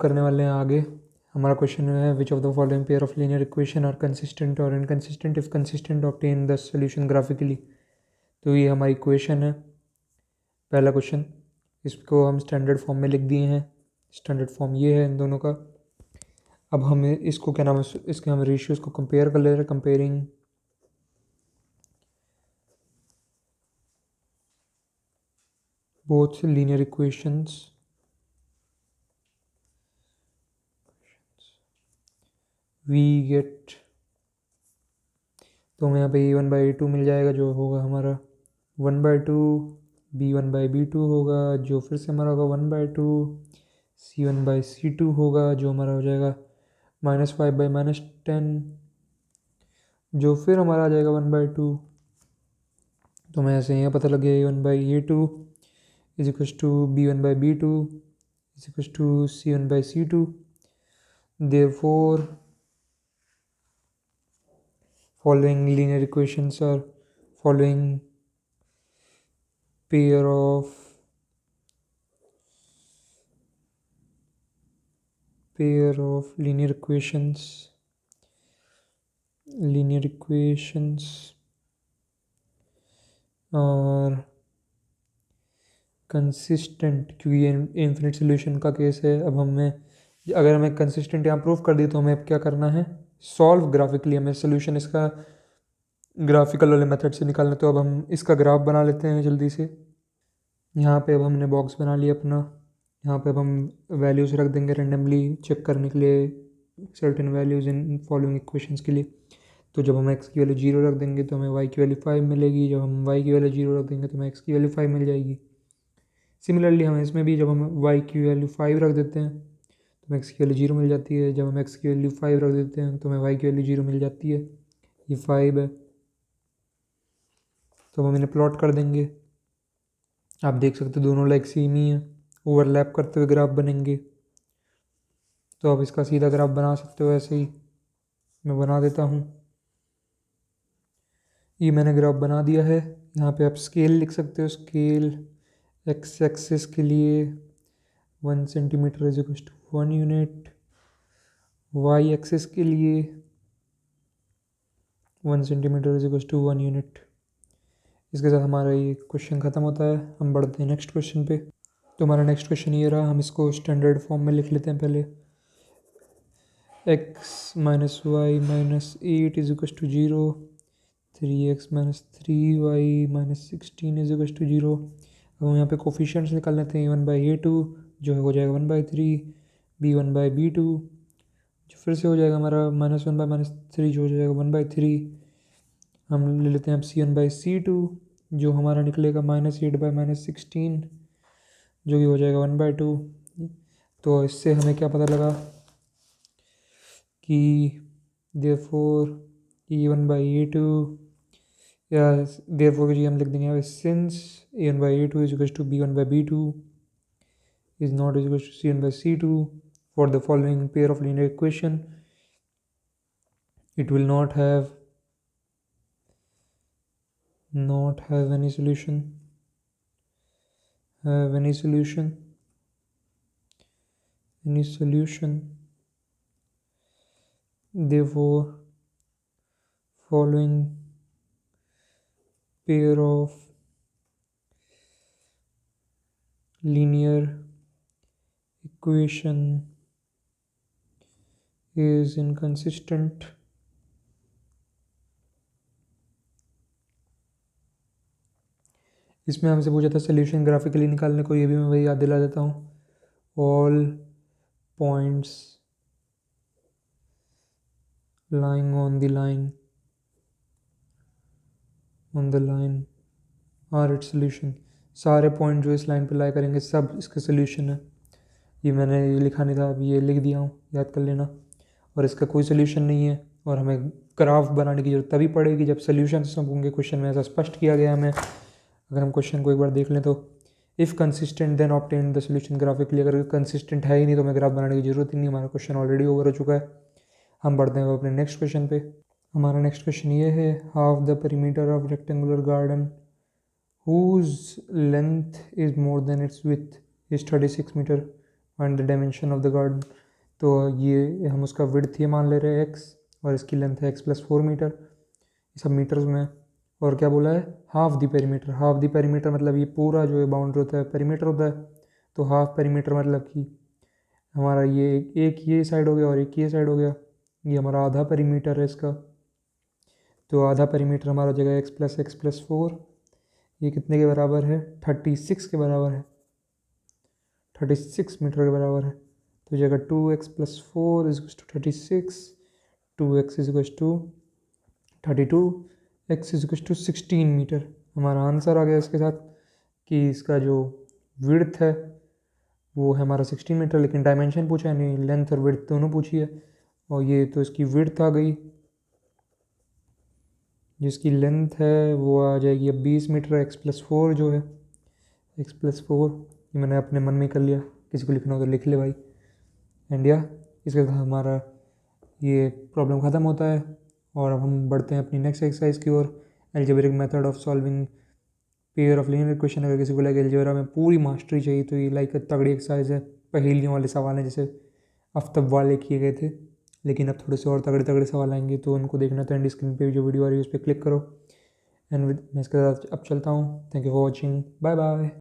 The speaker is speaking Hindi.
करने वाले हैं आगे। हमारा क्वेश्चन है which of the following pair of linear equation are consistent और inconsistent, if consistent obtain the solution graphically. तो ये हमारी इक्वेशन है, पहला क्वेश्चन। इसको हम स्टैंडर्ड फॉर्म में लिख दिए हैं। स्टैंडर्ड फॉर्म ये है इन दोनों का। अब हमें इसको क्या नाम है, इसके हम रेशियोज को कंपेयर कर ले रहे हैं। Comparing both linear equations we get, तो हमें यहाँ पे a1/a2 मिल जाएगा जो होगा हमारा 1/2, b1/b2 होगा जो फिर से हमारा होगा 1/2, c1/c2 होगा जो हमारा हो जाएगा -5/-10, जो फिर हमारा आ जाएगा 1/2। तो हमें ऐसे यहाँ पता लग गया a1/a2 is equal to b1/b2 is equal to c1/c2। Therefore, following linear equations are following pair of linear equations are consistent, क्योंकि ये इन्फिनिट सोल्यूशन का केस है। अब अगर हमें कंसिस्टेंट यहाँ प्रूफ कर दी तो हमें अब क्या करना है, सॉल्व ग्राफिकली। हमें सोल्यूशन इसका ग्राफिकल वाले मेथड से निकालना। तो अब हम इसका ग्राफ बना लेते हैं जल्दी से। यहाँ पे अब हमने बॉक्स बना लिया अपना। यहाँ पे अब हम वैल्यूज़ रख देंगे रेंडमली चेक करने के लिए, certain values in following equations के लिए। तो जब हम x की वैल्यू 0 रख देंगे तो हमें y की वैल्यू 5 मिलेगी। जब हम y की वैल्यू 0 रख देंगे तो हमें x की वैल्यू 5 मिल जाएगी। सिमिलरली हमें इसमें भी जब हम y की वैल्यू 5 रख देते हैं तो हमें x की वैल्यू 0 मिल जाती है। जब हम x की वैल्यू 5 रख देते हैं तो हमें y की वैल्यू 0 मिल जाती है। ये 5 है, तो हम इन्हें प्लॉट कर देंगे। आप देख सकते हो दोनों लाइक सेम ही है, ओवरलैप करते हुए ग्राफ बनेंगे। तो आप इसका सीधा ग्राफ बना सकते हो। ऐसे ही मैं बना देता हूँ। ये मैंने ग्राफ बना दिया है। यहाँ पे आप स्केल लिख सकते हो। स्केल एक्स एक्सिस के लिए 1 centimetre is equal to 1 unit, Y axis के लिए 1 centimetre is equal to 1 unit. इसके साथ हमारा ये क्वेश्चन ख़त्म होता है। हम बढ़ते हैं नेक्स्ट क्वेश्चन पे। तो हमारा नेक्स्ट क्वेश्चन ये रहा। हम इसको स्टैंडर्ड फॉर्म में लिख लेते हैं पहले। x minus Y minus 8 is equal to 0, 3x minus 3y minus 16 is equal to 0। अब हम यहाँ पे कोफिशिएंट्स निकाल लेते हैं। a1/a2 जो हो जाएगा 1/3, b1/b2 जो फिर से हो जाएगा हमारा -1/-3 जो हो जाएगा 1/3। हम ले लेते हैं अब c1/c2 जो हमारा निकलेगा -8/-16 जो कि हो जाएगा 1/2। तो इससे हमें क्या पता लगा कि therefore a1/a2 या therefore जी हम लिख देंगे यहाँ पे since a1/a2 is equal to b1/b2 is not equal to c1/c2 for the following pair of linear equation it will not have any solution therefore following pair of linear equation is inconsistent. इसमें हमसे पूछा था सोल्यूशन ग्राफिकली निकालने को। ये भी मैं वही याद दिला देता हूँ। All points lying on the line are its solution। सारे पॉइंट जो इस लाइन पे लाई करेंगे सब इसका सोल्यूशन है। ये मैंने ये लिखा नहीं था, अब ये लिख दिया हूँ, याद कर लेना। और इसका कोई सोल्यूशन नहीं है। और हमें ग्राफ बनाने की जरूरत तभी पड़ेगी जब सोल्यूशन सब होंगे। क्वेश्चन में ऐसा स्पष्ट किया गया हमें। अगर हम क्वेश्चन को एक बार देख लें तो if consistent then obtain the solution graphically. अगर कंसिस्टेंट है ही नहीं तो हमें ग्राफ बनाने की जरूरत ही नहीं। हमारा क्वेश्चन ऑलरेडी ओवर हो चुका है। हम बढ़ते हैं अपने नेक्स्ट क्वेश्चन पे। हमारा नेक्स्ट क्वेश्चन ये है, half the perimeter of rectangular garden whose length is more than its width is 36 meter find the dimension of the garden. तो ये हम उसका विड्थ ये मान ले रहे हैं x और इसकी लेंथ है x+4 मीटर, ये सब मीटर्स में। और क्या बोला है, half the perimeter. Half the perimeter मतलब ये पूरा जो है बाउंड्री होता है पेरीमीटर होता है, तो हाफ पेरीमीटर मतलब कि हमारा ये एक ये साइड हो गया और एक ये साइड हो गया, ये हमारा आधा पेरीमीटर है इसका। तो आधा पेरीमीटर हमारा हो जाएगा x+4, ये कितने के बराबर है, 36 के बराबर है, 36 मीटर के बराबर है। तो जाएगा 2x+4 = 36, 2x = 32, x = 16 मीटर। हमारा आंसर आ गया इसके साथ कि इसका जो विड्थ है वो है हमारा 16 मीटर, लेकिन डायमेंशन पूछा है नहीं, लेंथ और विड्थ दोनों पूछी है। और ये तो इसकी विड्थ आ गई, जिसकी लेंथ है वो आ जाएगी अब 20 मीटर। x+4 जो है, x+4 ये मैंने अपने मन में कर लिया, किसी को लिखना हो तो लिख ले भाई। एंड या इसके साथ हमारा ये प्रॉब्लम ख़त्म होता है और अब हम बढ़ते हैं अपनी नेक्स्ट एक्सरसाइज की ओर, algebraic method of solving pair of linear equation. अगर किसी को लाइक अलजेब्रा में पूरी मास्टरी चाहिए तो ये लाइक तगड़ी एक्सरसाइज है, पहेलियों वाले सवाल हैं जैसे अफ्तब वाले किए गए थे, लेकिन अब थोड़े से और तगड़े तगड़े सवाल आएंगे, तो उनको देखना तो एंड स्क्रीन पे जो वीडियो आ रही है उस पर क्लिक करो। एंड मैं इसके साथ अब चलता हूँ। Thank you for watching, bye bye.